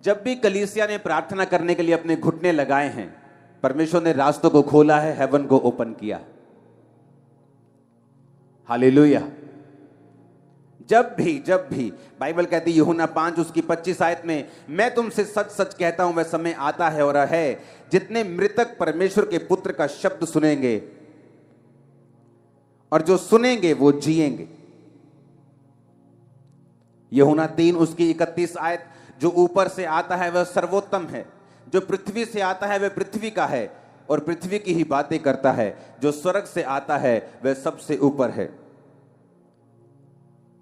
जब भी कलीसिया ने प्रार्थना करने के लिए अपने घुटने लगाए हैं, परमेश्वर ने रास्तों को खोला है, हेवन को ओपन किया। हालेलुया। जब भी बाइबल कहती है यूहन्ना 5 उसकी 25 आयत में, मैं तुमसे सच सच कहता हूं वह समय आता है और है जितने मृतक परमेश्वर के पुत्र का शब्द सुनेंगे और जो सुनेंगे वो जिएंगे। यूहन्ना 3 उसकी 31 आयत, जो ऊपर से आता है वह सर्वोत्तम है, जो पृथ्वी से आता है वह पृथ्वी का है और पृथ्वी की ही बातें करता है, जो स्वर्ग से आता है वह सबसे ऊपर है।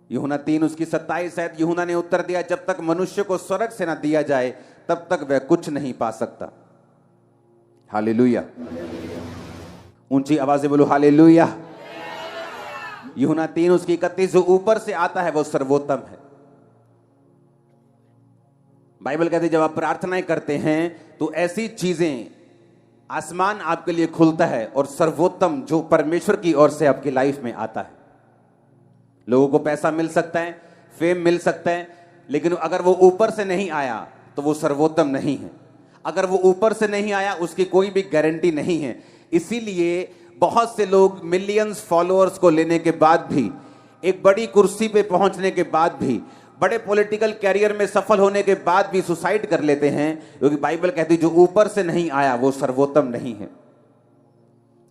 यूहन्ना 3 उसकी 27 आयत, यूहन्ना ने उत्तर दिया, जब तक मनुष्य को स्वर्ग से ना दिया जाए तब तक वह कुछ नहीं पा सकता। हालेलुया। ऊंची आवाज से बोलो हालेलुया। यूहन्ना 3 उसकी 31, जो ऊपर से आता है वो सर्वोत्तम है। बाइबल कहती है जब आप प्रार्थनाएं करते हैं तो ऐसी चीजें, आसमान आपके लिए खुलता है और सर्वोत्तम जो परमेश्वर की ओर से आपकी लाइफ में आता है। लोगों को पैसा मिल सकता है, फेम मिल सकता है, लेकिन अगर वो ऊपर से नहीं आया तो वो सर्वोत्तम नहीं है। अगर वो ऊपर से नहीं आया उसकी कोई भी गारंटी नहीं है। इसीलिए बहुत से लोग मिलियंस फॉलोअर्स को लेने के बाद भी, एक बड़ी कुर्सी पे पहुंचने के बाद भी, बड़े पॉलिटिकल कैरियर में सफल होने के बाद भी सुसाइड कर लेते हैं, क्योंकि बाइबल कहती है जो ऊपर से नहीं आया वो सर्वोत्तम नहीं है।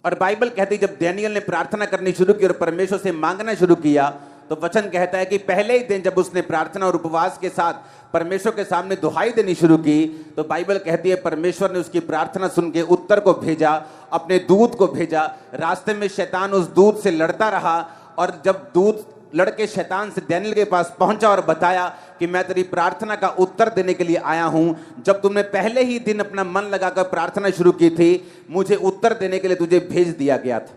और बाइबल कहती है जब डैनियल ने प्रार्थना करनी शुरू की और परमेश्वर से मांगना शुरू किया तो वचन कहता है कि पहले ही दिन जब उसने प्रार्थना और उपवास के साथ परमेश्वर के सामने दुहाई देनी शुरू की तो बाइबल कहती है परमेश्वर ने उसकी प्रार्थना सुन के उत्तर को भेजा, अपने दूत को भेजा। रास्ते में शैतान उस दूत से लड़ता रहा और जब दूत लड़के शैतान से डैनियल के पास पहुंचा और बताया कि मैं तेरी प्रार्थना का उत्तर देने के लिए आया हूं, जब तुमने पहले ही दिन अपना मन लगाकर प्रार्थना शुरू की थी, मुझे उत्तर देने के लिए तुझे भेज दिया गया था।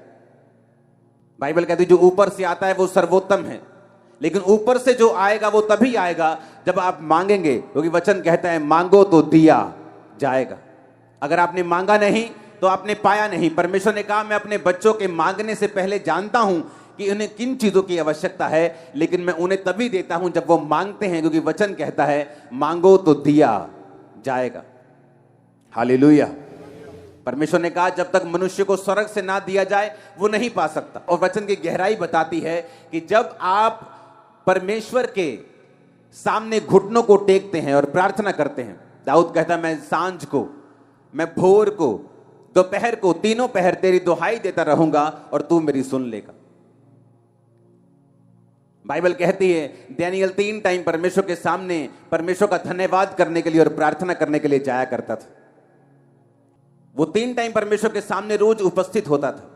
बाइबल कहती है जो ऊपर से आता है वो सर्वोत्तम है, लेकिन ऊपर से जो आएगा वो तभी आएगा जब आप मांगेंगे, क्योंकि वचन कहता है मांगो तो दिया जाएगा। अगर आपने मांगा नहीं तो आपने पाया नहीं। परमेश्वर ने कहा मैं अपने बच्चों के मांगने से पहले जानता हूं कि उन्हें किन चीजों की आवश्यकता है, लेकिन मैं उन्हें तभी देता हूं जब वो मांगते हैं, क्योंकि वचन कहता है मांगो तो दिया जाएगा। हालेलुया। परमेश्वर ने कहा जब तक मनुष्य को स्वर्ग से ना दिया जाए वो नहीं पा सकता। और वचन की गहराई बताती है कि जब आप परमेश्वर के सामने घुटनों को टेकते हैं और प्रार्थना करते हैं, दाऊद कहता मैं सांझ को, मैं भोर को, दोपहर को, तीनों पहर तेरी दुहाई देता रहूंगा और तू मेरी सुन लेगा। बाइबल कहती है डैनियल 3 टाइम परमेश्वर के सामने परमेश्वर का धन्यवाद करने के लिए और प्रार्थना करने के लिए जाया करता था। वो 3 टाइम परमेश्वर के सामने रोज उपस्थित होता था,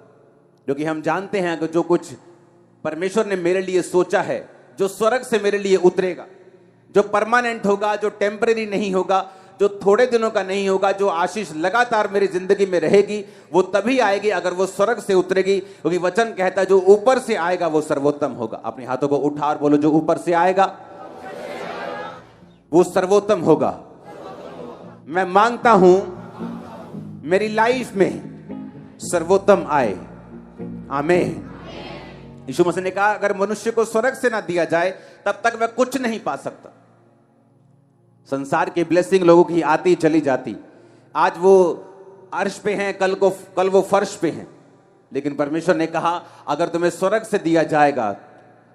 क्योंकि हम जानते हैं कि जो कुछ परमेश्वर ने मेरे लिए सोचा है, जो स्वर्ग से मेरे लिए उतरेगा, जो परमानेंट होगा, जो टेम्परेरी नहीं होगा, जो थोड़े दिनों का नहीं होगा, जो आशीष लगातार मेरी जिंदगी में रहेगी, वो तभी आएगी अगर वो स्वर्ग से उतरेगी, क्योंकि वचन कहता है जो ऊपर से आएगा वो सर्वोत्तम होगा। अपने हाथों को उठा और बोलो जो ऊपर से आएगा वो सर्वोत्तम होगा। मैं मांगता हूं मेरी लाइफ में सर्वोत्तम आए। आमीन। यीशु मसीह ने कहा अगर मनुष्य को स्वर्ग से ना दिया जाए तब तक वह कुछ नहीं पा सकता। संसार की ब्लेसिंग लोगों की आती चली जाती, आज वो अर्श पे हैं, कल वो फर्श पे हैं, लेकिन परमेश्वर ने कहा अगर तुम्हें स्वर्ग से दिया जाएगा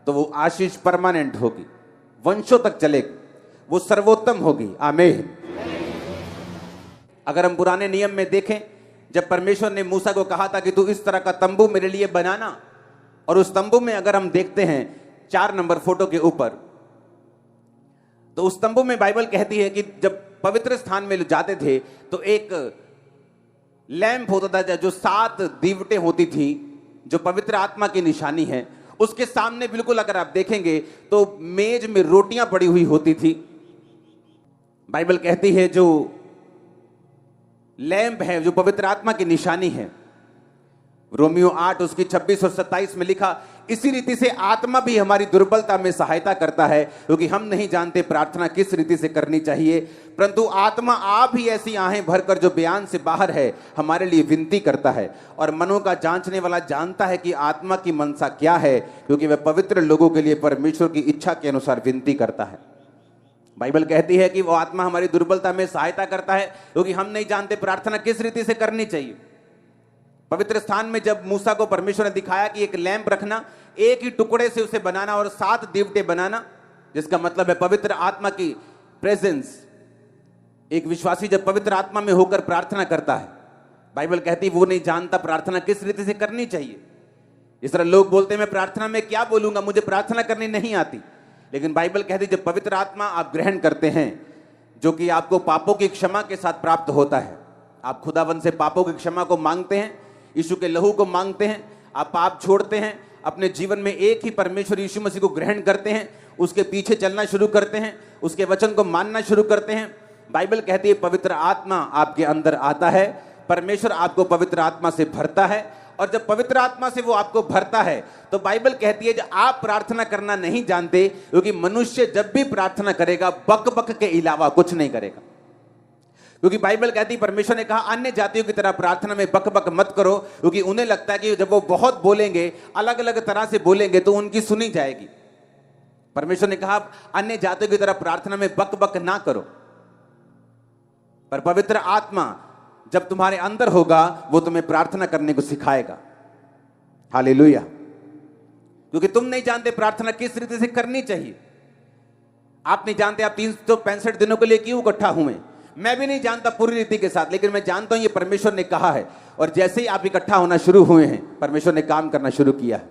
तो वो आशीष परमानेंट होगी, वंशों तक चलेगी, वो सर्वोत्तम होगी। आमीन। अगर हम पुराने नियम में देखें, जब परमेश्वर ने मूसा को कहा था कि तू इस तरह का तंबू मेरे लिए बनाना, और उस तंबू में अगर हम देखते हैं 4 नंबर फोटो के ऊपर, तो उस तंबू में बाइबल कहती है कि जब पवित्र स्थान में जाते थे तो एक लैंप होता था जो 7 दीवटें होती थी, जो पवित्र आत्मा की निशानी है। उसके सामने बिल्कुल अगर आप देखेंगे तो मेज में रोटियां पड़ी हुई होती थी। बाइबल कहती है जो लैंप है, जो पवित्र आत्मा की निशानी है, रोमियो 8 उसकी 26 और 27 में लिखा, इसी रीति से आत्मा भी हमारी दुर्बलता में सहायता करता है, क्योंकि हम नहीं जानते प्रार्थना किस रीति से करनी चाहिए, परंतु आत्मा आप ही ऐसी आहें भरकर जो बयान से बाहर है हमारे लिए विनती करता है। और मनों का जांचने वाला जानता है कि आत्मा की मनसा क्या है, क्योंकि वह पवित्र लोगों के लिए परमेश्वर की इच्छा के अनुसार विनती करता है। बाइबल कहती है कि वो आत्मा हमारी दुर्बलता में सहायता करता है, क्योंकि हम नहीं जानते प्रार्थना किस रीति से करनी चाहिए। पवित्र स्थान में जब मूसा को परमेश्वर ने दिखाया कि एक लैंप रखना, एक ही टुकड़े से उसे बनाना और 7 दीवटे बनाना, जिसका मतलब है पवित्र आत्मा की प्रेजेंस। एक विश्वासी जब पवित्र आत्मा में होकर प्रार्थना करता है, बाइबल कहती है वो नहीं जानता प्रार्थना किस रीति से करनी चाहिए। इस तरह लोग बोलते हैं मैं प्रार्थना में क्या बोलूंगा, मुझे प्रार्थना करनी नहीं आती। लेकिन बाइबल कहती है जब पवित्र आत्मा आप ग्रहण करते हैं, जो कि आपको पापों की क्षमा के साथ प्राप्त होता है, आप खुदावन से पापों की क्षमा को मांगते हैं, यीशु के लहू को मांगते हैं, आप पाप छोड़ते हैं, अपने जीवन में एक ही परमेश्वर यीशु मसीह को ग्रहण करते हैं, उसके पीछे चलना शुरू करते हैं, उसके वचन को मानना शुरू करते हैं। बाइबल कहती है पवित्र आत्मा आपके अंदर आता है, परमेश्वर आपको पवित्र आत्मा से भरता है, और जब पवित्र आत्मा से वो आपको भरता है तो बाइबल कहती है जब आप प्रार्थना करना नहीं जानते, क्योंकि मनुष्य जब भी प्रार्थना करेगा बक बक के अलावा कुछ नहीं करेगा। क्योंकि बाइबल कहती है परमेश्वर ने कहा अन्य जातियों की तरह प्रार्थना में बक बक मत करो, क्योंकि उन्हें लगता है कि जब वो बहुत बोलेंगे, अलग अलग तरह से बोलेंगे तो उनकी सुनी जाएगी। परमेश्वर ने कहा अन्य जातियों की तरह प्रार्थना में बक बक ना करो, पर पवित्र आत्मा जब तुम्हारे अंदर होगा वो तुम्हें प्रार्थना करने को सिखाएगा। हालेलुया। क्योंकि तुम नहीं जानते प्रार्थना किस रीति से करनी चाहिए। आप नहीं जानते आप 365 दिनों के लिए क्यों इकट्ठा हुए। मैं भी नहीं जानता पूरी रीति के साथ, लेकिन मैं जानता हूं ये परमेश्वर ने कहा है, और जैसे ही आप इकट्ठा होना शुरू हुए हैं परमेश्वर ने काम करना शुरू किया है।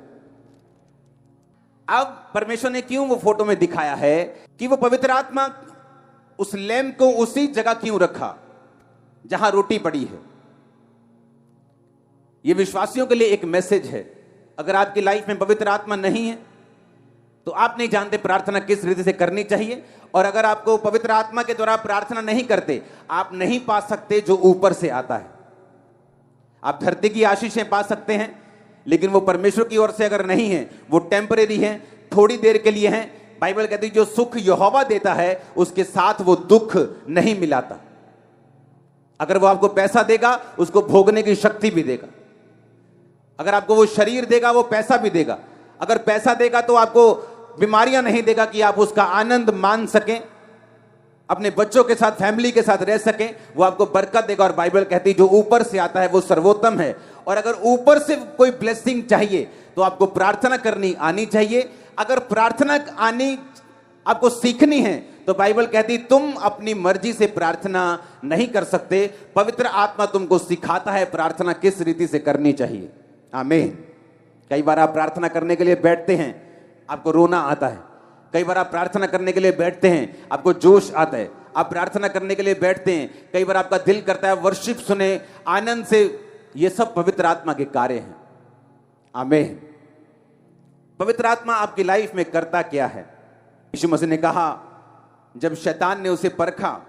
अब परमेश्वर ने क्यों वो फोटो में दिखाया है कि वो पवित्र आत्मा उस लैंप को उसी जगह क्यों रखा जहां रोटी पड़ी है। यह विश्वासियों के लिए एक मैसेज है। अगर आपकी लाइफ में पवित्र आत्मा नहीं है तो आप नहीं जानते प्रार्थना किस रीति से करनी चाहिए, और अगर आपको पवित्र आत्मा के द्वारा प्रार्थना नहीं करते, आप नहीं पा सकते जो ऊपर से आता है। आप धरती की आशीषें पा सकते हैं, लेकिन वो परमेश्वर की ओर से अगर नहीं है, वो टेम्परेरी है, थोड़ी देर के लिए है। बाइबल कहती है जो सुख यहोवा देता है उसके साथ वो दुख नहीं मिलाता। अगर वो आपको पैसा देगा, उसको भोगने की शक्ति भी देगा। अगर आपको वो शरीर देगा, वो पैसा भी देगा। अगर पैसा देगा तो आपको बीमारियां नहीं देगा कि आप उसका आनंद मान सकें, अपने बच्चों के साथ, फैमिली के साथ रह सकें। वो आपको बरकत देगा। और बाइबल कहती है जो ऊपर से आता है वो सर्वोत्तम है। और अगर ऊपर से कोई ब्लेसिंग चाहिए तो आपको प्रार्थना करनी आनी चाहिए। अगर प्रार्थना आनी आपको सीखनी है तो बाइबल कहती तुम अपनी मर्जी से प्रार्थना नहीं कर सकते, पवित्र आत्मा तुमको सिखाता है प्रार्थना किस रीति से करनी चाहिए। आमीन। कई बार आप प्रार्थना करने के लिए बैठते हैं, आपको रोना आता है। कई बार आप प्रार्थना करने के लिए बैठते हैं, आपको जोश आता है। आप प्रार्थना करने के लिए बैठते हैं, कई बार आपका दिल करता है वर्शिप सुने, आनंद से। ये सब पवित्र आत्मा के कार्य हैं। आमीन। पवित्र आत्मा आपकी लाइफ में करता क्या है? यीशु मसीह ने कहा जब शैतान ने उसे परखा,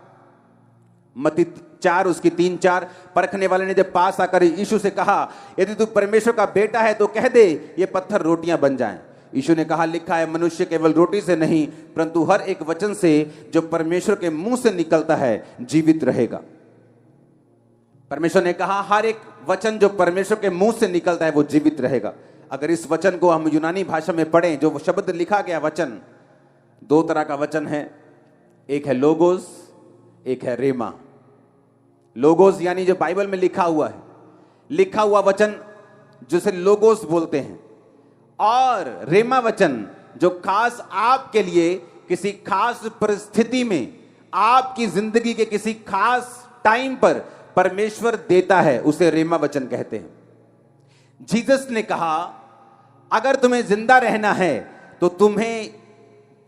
मत्ती 4 उसकी 3-4, परखने वाले ने जब पास आकर यीशु से कहा यदि तू परमेश्वर का बेटा है तो कह दे ये पत्थर रोटियां बन जाएं। यीशु ने कहा लिखा है मनुष्य केवल रोटी से नहीं परंतु हर एक वचन से जो परमेश्वर के मुंह से निकलता है जीवित रहेगा। परमेश्वर ने कहा हर एक वचन जो परमेश्वर के मुंह से निकलता है वो जीवित रहेगा। अगर इस वचन को हम यूनानी भाषा में पढ़ें, जो शब्द लिखा गया वचन, 2 तरह का वचन है, एक है लोगोस, एक है रेमा। लोगोस यानी जो बाइबल में लिखा हुआ है, लिखा हुआ वचन जिसे लोगोस बोलते हैं, और रेमा वचन जो खास आपके लिए किसी खास परिस्थिति में, आपकी जिंदगी के किसी खास टाइम पर परमेश्वर देता है, उसे रेमा वचन कहते हैं। जीसस ने कहा अगर तुम्हें जिंदा रहना है तो तुम्हें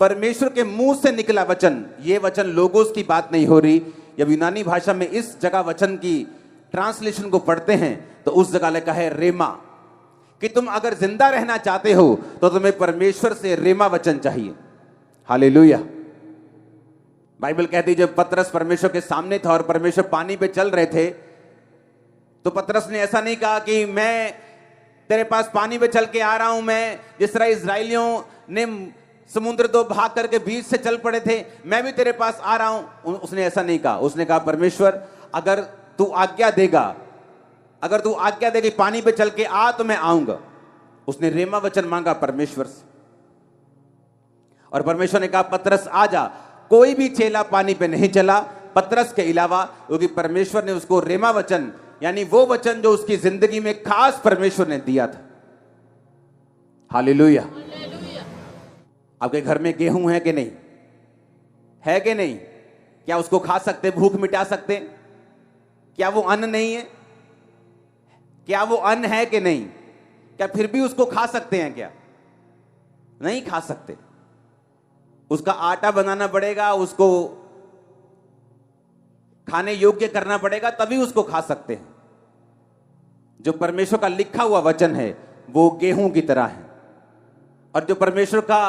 परमेश्वर के मुंह से निकला वचन, ये वचन लोगोस की बात नहीं हो रही। जब यूनानी भाषा में इस जगह वचन की ट्रांसलेशन को पढ़ते हैं तो उस जगह लिखा है रेमा, कि तुम अगर जिंदा रहना चाहते हो तो तुम्हें परमेश्वर से रेमा वचन चाहिए। हालेलुया। बाइबल कहती है जब पतरस परमेश्वर के सामने था और परमेश्वर पानी पे चल रहे थे तो पतरस ने ऐसा नहीं कहा कि मैं तेरे पास पानी पे चल के आ रहा हूं, मैं जिस तरह इजराइलियों ने समुद्र 2 भाग करके बीच से चल पड़े थे मैं भी तेरे पास आ रहा हूं। उसने ऐसा नहीं कहा। उसने कहा परमेश्वर अगर तू आज्ञा देगा, अगर तू आज्ञा देगी पानी पे चल के आ तो मैं आऊंगा। उसने रेमा वचन मांगा परमेश्वर से, और परमेश्वर ने कहा पतरस आ जा। कोई भी चेला पानी पे नहीं चला पतरस के अलावा, क्योंकि परमेश्वर ने उसको रेमा वचन, यानी वो वचन जो उसकी जिंदगी में खास परमेश्वर ने दिया था। हालेलुया। आपके घर में गेहूं है कि नहीं? है कि नहीं? क्या उसको खा सकते, भूख मिटा सकते? क्या वो अन्न नहीं है? क्या वो अन्न है कि नहीं? क्या फिर भी उसको खा सकते हैं? क्या नहीं खा सकते। उसका आटा बनाना पड़ेगा, उसको खाने योग्य करना पड़ेगा, तभी उसको खा सकते हैं। जो परमेश्वर का लिखा हुआ वचन है वो गेहूं की तरह है, और जो परमेश्वर का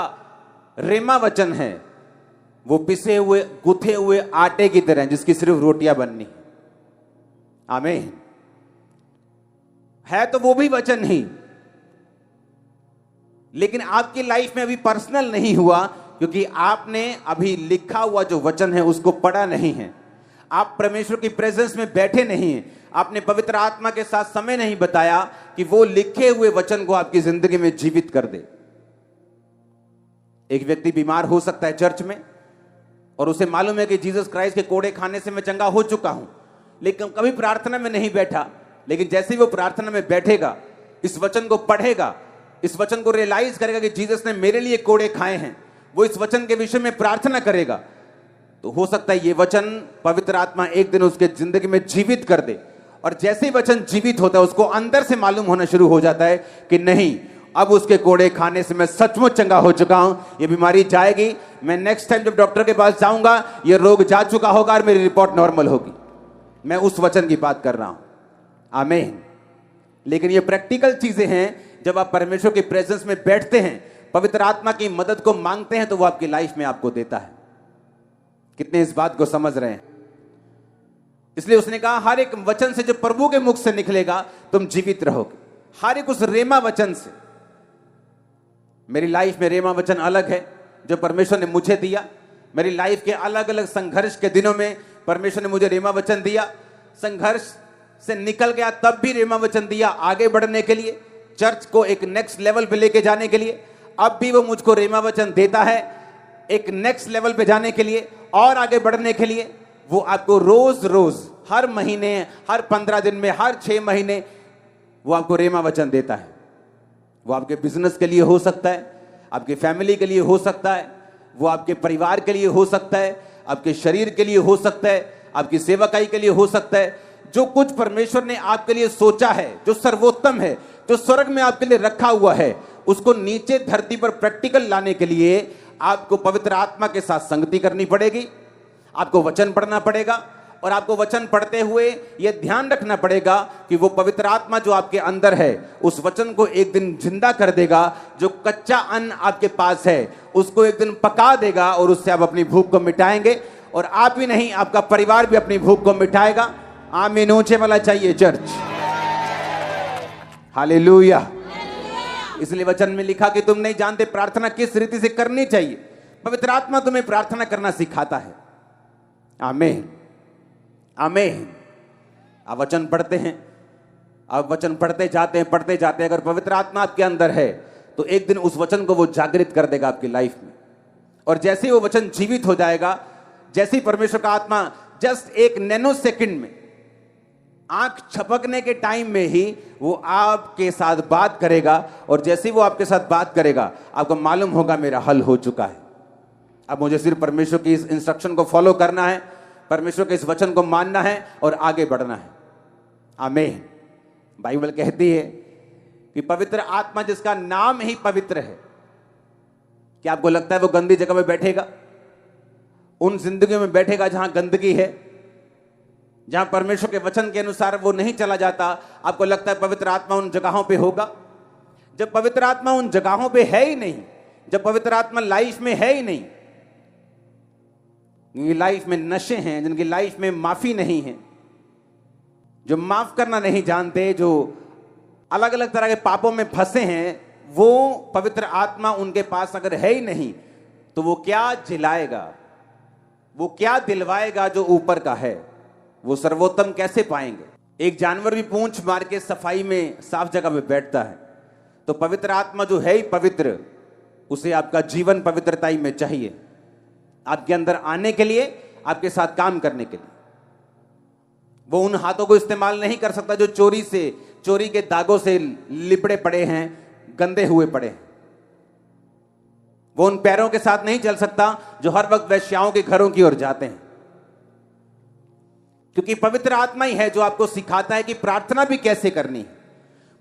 रेमा वचन है वो पिसे हुए गुथे हुए आटे की तरह है, जिसकी सिर्फ रोटियां बननी। आमीन। है तो वो भी वचन ही, लेकिन आपकी लाइफ में अभी पर्सनल नहीं हुआ, क्योंकि आपने अभी लिखा हुआ जो वचन है उसको पढ़ा नहीं है। आप परमेश्वर की प्रेजेंस में बैठे नहीं हैं। आपने पवित्र आत्मा के साथ समय नहीं बताया कि वो लिखे हुए वचन को आपकी जिंदगी में जीवित कर दे। एक व्यक्ति बीमार हो सकता है चर्च में, और उसे मालूम है कि जीसस क्राइस्ट के कोड़े खाने से मैं चंगा हो चुका हूं, लेकिन कभी प्रार्थना में नहीं बैठा। लेकिन जैसे ही वो प्रार्थना में बैठेगा, इस वचन को पढ़ेगा, इस वचन को रियलाइज करेगा कि जीसस ने मेरे लिए कोड़े खाए हैं, वो इस वचन के विषय में प्रार्थना करेगा, तो हो सकता है ये वचन पवित्र आत्मा एक दिन उसके जिंदगी में जीवित कर दे। और जैसे ही वचन जीवित होता है, उसको अंदर से मालूम होना शुरू हो जाता है कि नहीं, अब उसके कोड़े खाने से मैं सचमुच चंगा हो चुका हूं, ये बीमारी जाएगी, मैं नेक्स्ट टाइम जब डॉक्टर के पास जाऊंगा ये रोग जा चुका होगा और मेरी रिपोर्ट नॉर्मल होगी। मैं उस वचन की बात कर रहा हूं। आमीन। लेकिन ये प्रैक्टिकल चीजें हैं। जब आप परमेश्वर की प्रेजेंस में बैठते हैं, पवित्र आत्मा की मदद को मांगते हैं, तो वो आपकी लाइफ में आपको देता है। कितने इस बात को समझ रहे हैं? इसलिए उसने कहा हर एक वचन से जो प्रभु के मुख से निकलेगा तुम जीवित रहोगे। हर एक उस रेमा वचन से। मेरी लाइफ में रेमा वचन अलग है जो परमेश्वर ने मुझे दिया। मेरी लाइफ के अलग अलग संघर्ष के दिनों में परमेश्वर ने मुझे रेमा वचन दिया। संघर्ष से निकल गया तब भी रेमा वचन दिया, आगे बढ़ने के लिए, चर्च को एक नेक्स्ट लेवल पे लेके जाने के लिए। अब भी वो मुझको रेमा वचन देता है एक नेक्स्ट लेवल पे जाने के लिए और आगे बढ़ने के लिए। वो आपको रोज रोज, हर महीने, हर 15 दिन में, हर 6 महीने वो आपको रेमा वचन देता है। वो आपके बिजनेस के लिए हो सकता है, आपकी फैमिली के लिए हो सकता है, वो आपके परिवार के लिए हो सकता है, आपके शरीर के लिए हो सकता है, आपकी सेवकाई के लिए हो सकता है। जो कुछ परमेश्वर ने आपके लिए सोचा है, जो सर्वोत्तम है, जो स्वर्ग में आपके लिए रखा हुआ है, उसको नीचे धरती पर प्रैक्टिकल लाने के लिए आपको पवित्र आत्मा के साथ संगति करनी पड़ेगी। आपको वचन पढ़ना पड़ेगा, और आपको वचन पढ़ते हुए यह ध्यान रखना पड़ेगा कि वो पवित्र आत्मा जो आपके अंदर है उस वचन को एक दिन जिंदा कर देगा। जो कच्चा अन्न आपके पास है उसको एक दिन पका देगा, और उससे आप अपनी भूख को मिटाएंगे। और आप ही नहीं, आपका परिवार भी अपनी भूख को मिटाएगा। आमीन ऊंचे वाला चाहिए चर्च। हालेलुया। इसलिए वचन में लिखा कि तुम नहीं जानते प्रार्थना किस रीति से करनी चाहिए। पवित्र आत्मा तुम्हें प्रार्थना करना सिखाता है। आमीन आमीन। आप वचन पढ़ते हैं, आप वचन पढ़ते जाते हैं। अगर पवित्र आत्मा आपके अंदर है तो एक दिन उस वचन को वो जागृत कर देगा आपकी लाइफ में। और जैसे ही वो वचन जीवित हो जाएगा, जैसे ही परमेश्वर का आत्मा जस्ट एक नैनो सेकंड में, आंख छपकने के टाइम में ही वो आपके साथ बात करेगा। और जैसे ही वो आपके साथ बात करेगा, आपको मालूम होगा मेरा हल हो चुका है। अब मुझे सिर्फ परमेश्वर की इस इंस्ट्रक्शन को फॉलो करना है, परमेश्वर के इस वचन को मानना है और आगे बढ़ना है। आमीन। बाइबल कहती है कि पवित्र आत्मा जिसका नाम ही पवित्र है, क्या आपको लगता है वो गंदी जगह में बैठेगा? उन जिंदगियों में बैठेगा जहां गंदगी है, जहां परमेश्वर के वचन के अनुसार वो नहीं चला जाता? आपको लगता है पवित्र आत्मा उन जगहों पे होगा? जब पवित्र आत्मा उन जगहों पे है ही नहीं, जब पवित्र आत्मा लाइफ में है ही नहीं, जिनकी लाइफ में नशे हैं, जिनकी लाइफ में माफी नहीं है, जो माफ करना नहीं जानते, जो अलग अलग तरह के पापों में फंसे हैं, वो पवित्र आत्मा उनके पास अगर है ही नहीं तो वो क्या जिलाएगा, वो क्या दिलवाएगा जो ऊपर का है? वो सर्वोत्तम कैसे पाएंगे? एक जानवर भी पूंछ मार के सफाई में साफ जगह में बैठता है, तो पवित्र आत्मा जो है ही पवित्र, उसे आपका जीवन पवित्रताई में चाहिए। आपके अंदर आने के लिए, आपके साथ काम करने के लिए। वो उन हाथों को इस्तेमाल नहीं कर सकता जो चोरी के दागों से लिपड़े पड़े हैं, गंदे हुए पड़े हैं। वो उन पैरों के साथ नहीं चल सकता जो हर वक्त वेश्याओं के घरों की ओर जाते हैं, क्योंकि पवित्र आत्मा ही है जो आपको सिखाता है कि प्रार्थना भी कैसे करनी है।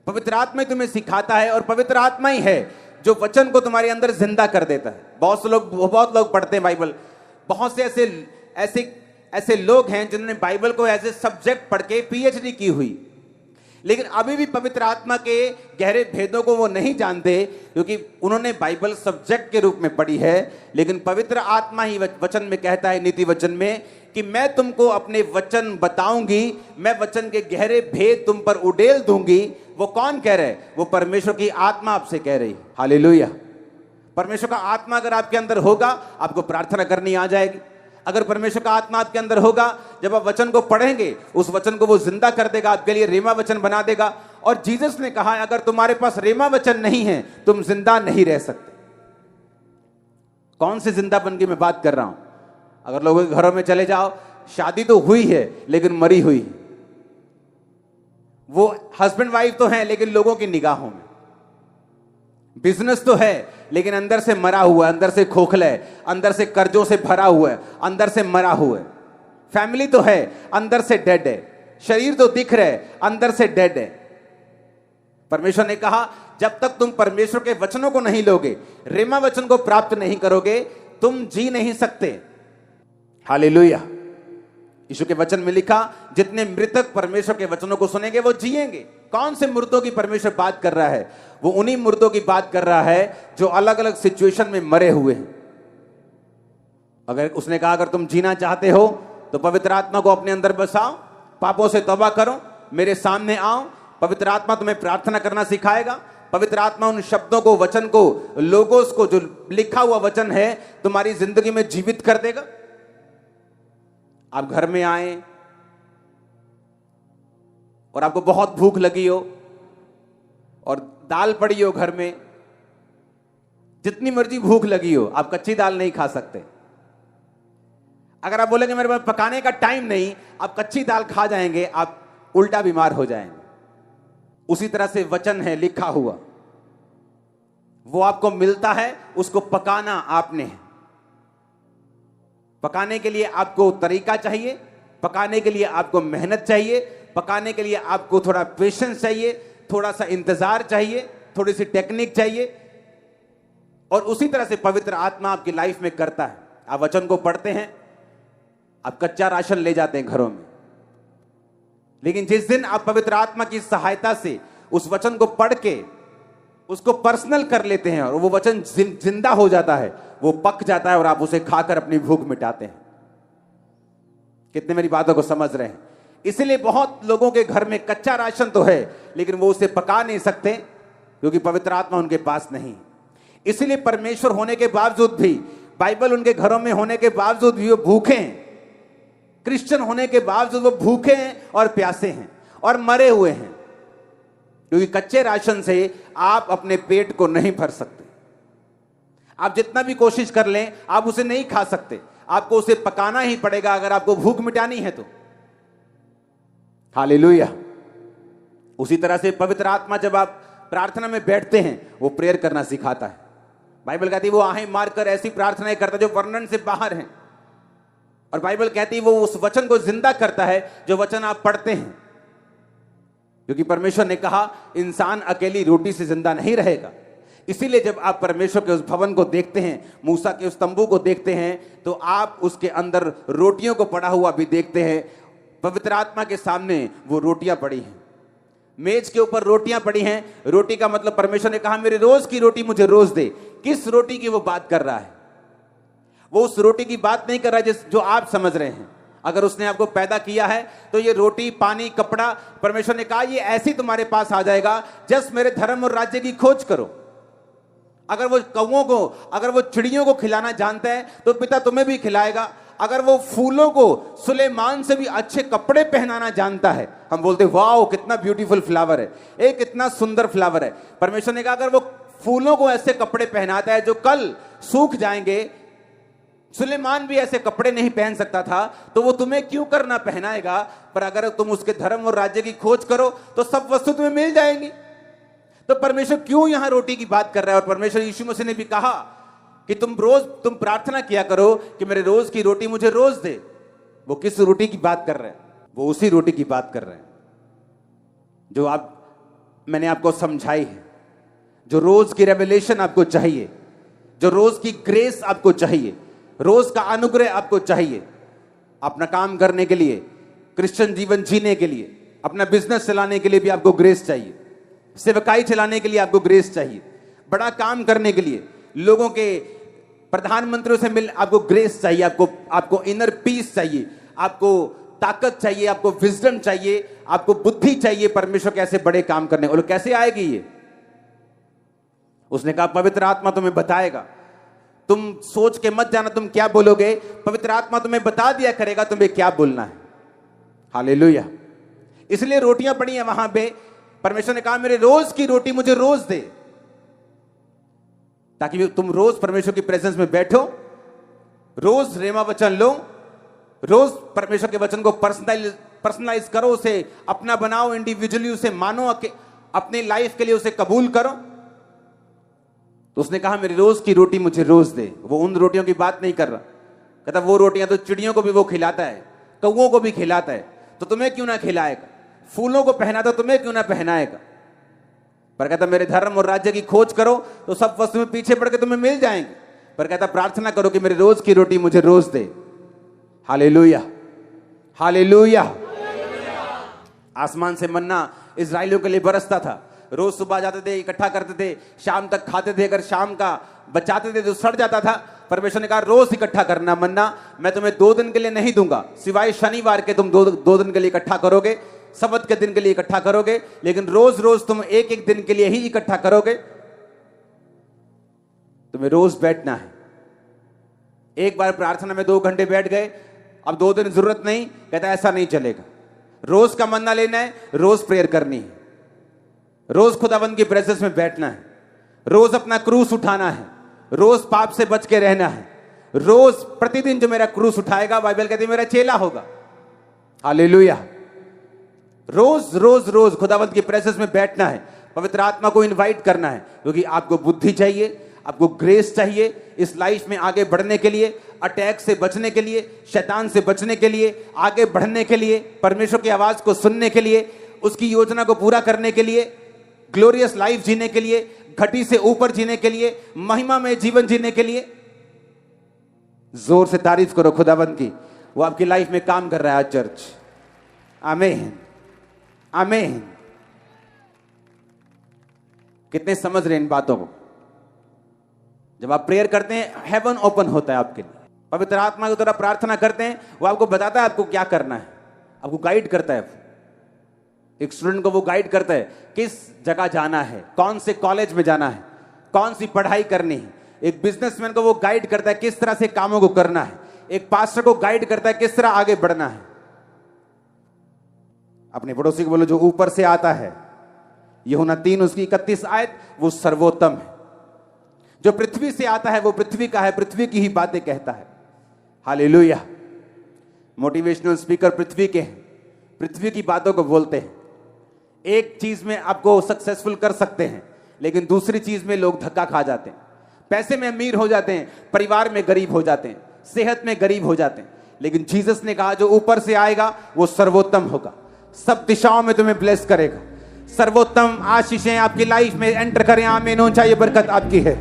पवित्र आत्मा ही तुम्हें सिखाता है, और पवित्र आत्मा ही है जो वचन को तुम्हारे अंदर जिंदा कर देता है। बहुत लोग पढ़ते हैं बाइबल। बहुत से ऐसे लोग हैं जिन्होंने बाइबल को एज ए सब्जेक्ट पढ़ के पीएचडी की हुई, लेकिन अभी भी पवित्र आत्मा के गहरे भेदों को वो नहीं जानते, क्योंकि उन्होंने बाइबल सब्जेक्ट के रूप में पढ़ी है। लेकिन पवित्र आत्मा ही वचन में कहता है, नीति वचन में, कि मैं तुमको अपने वचन बताऊंगी, मैं वचन के गहरे भेद तुम पर उड़ेल दूंगी। वो कौन कह रहे हैं? वो परमेश्वर की आत्मा आपसे कह रही है। हालेलुया। परमेश्वर का आत्मा अगर आपके अंदर होगा, आपको प्रार्थना करनी आ जाएगी। अगर परमेश्वर का आत्मा आपके अंदर होगा, जब आप वचन को पढ़ेंगे, उस वचन को वो जिंदा कर देगा, आपके लिए रेमा वचन बना देगा। और जीसस ने कहा, अगर तुम्हारे पास रेमा वचन नहीं है, तुम जिंदा नहीं रह सकते। कौन से जिंदापन की मैं बात कर रहा हूं? अगर लोगों के घरों में चले जाओ, शादी तो हुई है लेकिन मरी हुई है। वो हस्बैंड वाइफ तो हैं लेकिन लोगों की निगाहों में। बिजनेस तो है लेकिन अंदर से मरा हुआ है, अंदर से खोखला है, अंदर से कर्जों से भरा हुआ है, अंदर से मरा हुआ है। फैमिली तो है, अंदर से डेड है। शरीर तो दिख रहा है, अंदर से डेड है। परमेश्वर ने कहा, जब तक तुम परमेश्वर के वचनों को नहीं लोगे, रेमा वचन को प्राप्त नहीं करोगे, तुम जी नहीं सकते। हालेलुया। यीशु के वचन में लिखा, जितने मृतक परमेश्वर के वचनों को सुनेंगे वो जिएंगे। कौन से मुर्दों की परमेश्वर बात कर रहा है? वो उन्हीं मुर्दों की बात कर रहा है जो अलग अलग सिचुएशन में मरे हुए हैं। अगर उसने कहा, अगर तुम जीना चाहते हो तो पवित्र आत्मा को अपने अंदर बसाओ, पापों से तौबा करो, मेरे सामने आओ। पवित्र आत्मा तुम्हें प्रार्थना करना सिखाएगा। पवित्र आत्मा उन शब्दों को, वचन को, लोगोस को, जो लिखा हुआ वचन है, तुम्हारी जिंदगी में जीवित कर देगा। आप घर में आए और आपको बहुत भूख लगी हो और दाल पड़ी हो घर में, जितनी मर्जी भूख लगी हो, आप कच्ची दाल नहीं खा सकते। अगर आप बोलेंगे मेरे पास पकाने का टाइम नहीं, आप कच्ची दाल खा जाएंगे, आप उल्टा बीमार हो जाएंगे। उसी तरह से वचन है लिखा हुआ, वो आपको मिलता है, उसको पकाना आपने है। पकाने के लिए आपको तरीका चाहिए, पकाने के लिए आपको मेहनत चाहिए, पकाने के लिए आपको थोड़ा पेशेंस चाहिए, थोड़ा सा इंतजार चाहिए, थोड़ी सी टेक्निक चाहिए। और उसी तरह से पवित्र आत्मा आपकी लाइफ में करता है। आप वचन को पढ़ते हैं, आप कच्चा राशन ले जाते हैं घरों में, लेकिन जिस दिन आप पवित्र आत्मा की सहायता से उस वचन को पढ़ के उसको पर्सनल कर लेते हैं और वो वचन जिंदा हो जाता है, वो पक जाता है और आप उसे खाकर अपनी भूख मिटाते हैं। कितने मेरी बातों को समझ रहे हैं? इसलिए बहुत लोगों के घर में कच्चा राशन तो है लेकिन वो उसे पका नहीं सकते, क्योंकि पवित्र आत्मा उनके पास नहीं। इसलिए परमेश्वर होने के बावजूद भी, बाइबल उनके घरों में होने के बावजूद भी वो भूखे हैं। क्रिश्चियन होने के बावजूद वो भूखे हैं और प्यासे हैं और मरे हुए हैं, क्योंकि कच्चे राशन से आप अपने पेट को नहीं भर सकते। आप जितना भी कोशिश कर लें, आप उसे नहीं खा सकते। आपको उसे पकाना ही पड़ेगा अगर आपको भूख मिटानी है तो। हालेलुया। उसी तरह से पवित्र आत्मा जब आप प्रार्थना में बैठते हैं, वो प्रेयर करना सिखाता है। बाइबल कहती है वो आहें मारकर ऐसी प्रार्थनाएं करता है जो वर्णन से बाहर हैं। और बाइबल कहती है वो उस वचन को जिंदा करता है जो वचन आप पढ़ते हैं, क्योंकि परमेश्वर ने कहा इंसान अकेली रोटी से जिंदा नहीं रहेगा। इसीलिए जब आप परमेश्वर के उस भवन को देखते हैं, मूसा के उस तंबू को देखते हैं, तो आप उसके अंदर रोटियों को पड़ा हुआ भी देखते हैं। पवित्र आत्मा के सामने वो रोटियां पड़ी हैं, मेज के ऊपर रोटियां पड़ी हैं। रोटी का मतलब परमेश्वर ने कहा मेरी रोज की रोटी मुझे रोज दे। किस रोटी की वो बात कर रहा है? वो उस रोटी की बात नहीं कर रहा है जो आप समझ रहे हैं। अगर उसने आपको पैदा किया है तो ये रोटी, पानी, कपड़ा, परमेश्वर ने कहा ये ऐसी तुम्हारे पास आ जाएगा, जस्ट मेरे धर्म और राज्य की खोज करो। अगर वो कौवों को, अगर वो चिड़ियों को खिलाना जानता है तो पिता तुम्हें भी खिलाएगा। अगर वो फूलों को सुलेमान से भी अच्छे कपड़े पहनाना जानता है, हम बोलते वाओ कितना ब्यूटीफुल फ्लावर है, एक कितना सुंदर फ्लावर है। परमेश्वर ने कहा अगर वो फूलों को ऐसे कपड़े पहनाता है जो कल सूख जाएंगे, सुलेमान भी ऐसे कपड़े नहीं पहन सकता था, तो वो तुम्हें क्यों करना पहनाएगा? पर अगर तुम उसके धर्म और राज्य की खोज करो तो सब वस्तु तुम्हें मिल जाएंगी। तो परमेश्वर क्यों यहां रोटी की बात कर रहा है? और परमेश्वर यीशु मसीह ने भी कहा कि तुम प्रार्थना किया करो कि मेरे रोज की रोटी मुझे रोज दे। वो किस रोटी की बात कर रहे हैं? वो उसी रोटी की बात कर रहे हैं जो मैंने आपको समझाई है, जो रोज की रेवलेशन आपको चाहिए, जो रोज की ग्रेस आपको चाहिए, रोज का अनुग्रह आपको चाहिए अपना काम करने के लिए, क्रिश्चियन जीवन जीने के लिए, अपना बिजनेस चलाने के लिए भी आपको ग्रेस चाहिए, सेवकाई चलाने के लिए आपको ग्रेस चाहिए, बड़ा काम करने के लिए, लोगों के प्रधानमंत्रियों से मिल आपको ग्रेस चाहिए, आपको इनर पीस चाहिए, आपको ताकत चाहिए, आपको विजडम चाहिए, आपको बुद्धि चाहिए परमेश्वर कैसे बड़े काम करने। और कैसे आएगी ये? उसने कहा पवित्र आत्मा तुम्हें बताएगा। तुम सोच के मत जाना तुम क्या बोलोगे, पवित्र आत्मा तुम्हें बता दिया करेगा तुम्हें क्या बोलना है। हालेलुया। इसलिए रोटियां पड़ी हैं वहां पे। परमेश्वर ने कहा मेरे रोज की रोटी मुझे रोज दे, ताकि तुम रोज परमेश्वर की प्रेजेंस में बैठो, रोज रेमा वचन लो, रोज परमेश्वर के वचन को पर्सनलाइज करो, उसे अपना बनाओ, इंडिविजुअली उसे मानो, अपने लाइफ के लिए उसे कबूल करो। तो उसने कहा मेरी रोज की रोटी मुझे रोज दे। वो उन रोटियों की बात नहीं कर रहा, कहता वो रोटियां तो चिड़ियों को भी वो खिलाता है, कौओं को भी खिलाता है, तो तुम्हें क्यों ना खिलाएगा? फूलों को पहनाता तुम्हें क्यों ना पहनाएगा? पर कहता मेरे धर्म और राज्य की खोज करो तो सब वस्तु में पीछे पड़ के तुम्हें मिल जाएंगे। पर कहता प्रार्थना करो कि मेरी रोज की रोटी मुझे रोज दे। Hallelujah, hallelujah. आसमान से मन्ना इजराइलियों के लिए बरसता था। रोज सुबह जाते थे, इकट्ठा करते थे, शाम तक खाते थे। अगर शाम का बचाते थे तो सड़ जाता था। परमेश्वर ने कहा रोज इकट्ठा करना मन्ना, मैं तुम्हें 2 दिन के लिए नहीं दूंगा, सिवाय शनिवार के तुम 2 दिन के लिए इकट्ठा करोगे, सब्त के दिन के लिए इकट्ठा करोगे, लेकिन रोज रोज तुम एक दिन के लिए ही इकट्ठा करोगे। तुम्हें रोज बैठना है। एक बार प्रार्थना में 2 घंटे बैठ गए, अब 2 दिन जरूरत नहीं, कहता ऐसा नहीं चलेगा। रोज का मन्ना लेना है, रोज प्रेयर करनी है, रोज खुदावंद की प्रेजेंस में बैठना है, रोज अपना क्रूस उठाना है, रोज पाप से बच के रहना है। रोज प्रतिदिन जो मेरा क्रूस उठाएगा, बाइबल कहती है मेरा चेला होगा। हालेलुया। रोज रोज रोज खुदावंद की प्रेजेंस में बैठना है, पवित्र आत्मा को इनवाइट करना है, क्योंकि आपको बुद्धि चाहिए, आपको ग्रेस चाहिए इस लाइफ में आगे बढ़ने के लिए, अटैक से बचने के लिए, शैतान से बचने के लिए, आगे बढ़ने के लिए, परमेश्वर की आवाज को सुनने के लिए, उसकी योजना को पूरा करने के लिए, ग्लोरियस लाइफ जीने के लिए, घटी से ऊपर जीने के लिए, महिमा में जीवन जीने के लिए। जोर से तारीफ करो खुदावंद की, वो आपकी लाइफ में काम कर रहा है चर्च। आमीन, आमीन। कितने समझ रहे इन बातों को? जब आप प्रेयर करते हैं, हेवन ओपन होता है आपके लिए। पवित्र आत्मा की तरह प्रार्थना करते हैं, वो आपको बताता है आपको क्या करना है, आपको गाइड करता है। एक स्टूडेंट को वो गाइड करता है किस जगह जाना है, कौन से कॉलेज में जाना है, कौन सी पढ़ाई करनी है। एक बिजनेसमैन को वो गाइड करता है किस तरह से कामों को करना है। एक पास्टर को गाइड करता है किस तरह आगे बढ़ना है। अपने पड़ोसी को बोलो जो ऊपर से आता है, यूहन्ना 3 उसकी 31 आयत, वो सर्वोत्तम है। जो पृथ्वी से आता है वो पृथ्वी का है, पृथ्वी की ही बातें कहता है। हालेलुया। मोटिवेशनल स्पीकर पृथ्वी के हैं, पृथ्वी की बातों को बोलते हैं। एक चीज में आपको सक्सेसफुल कर सकते हैं, लेकिन दूसरी चीज में लोग धक्का खा जाते हैं। पैसे में अमीर हो जाते हैं, परिवार में गरीब हो जाते हैं, सेहत में गरीब हो जाते हैं। लेकिन जीसस ने कहा जो ऊपर से आएगा वो सर्वोत्तम होगा, सब दिशाओं में तुम्हें ब्लेस करेगा। सर्वोत्तम आशीषें आपकी लाइफ में एंटर करें। आमीन। ऊंचा ये बरकत आपकी है।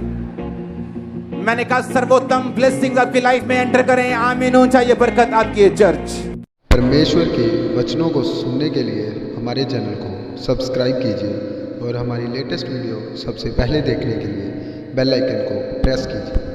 मैंने कहा सर्वोत्तम ब्लेसिंग्स आपकी लाइफ में एंटर करें। आमीन। ऊंचा ये बरकत आपकी है चर्च। परमेश्वर के वचनों को सुनने के लिए हमारे चैनल को सब्सक्राइब कीजिए और हमारी लेटेस्ट वीडियो सबसे पहले देखने के लिए बेल आइकन को प्रेस कीजिए।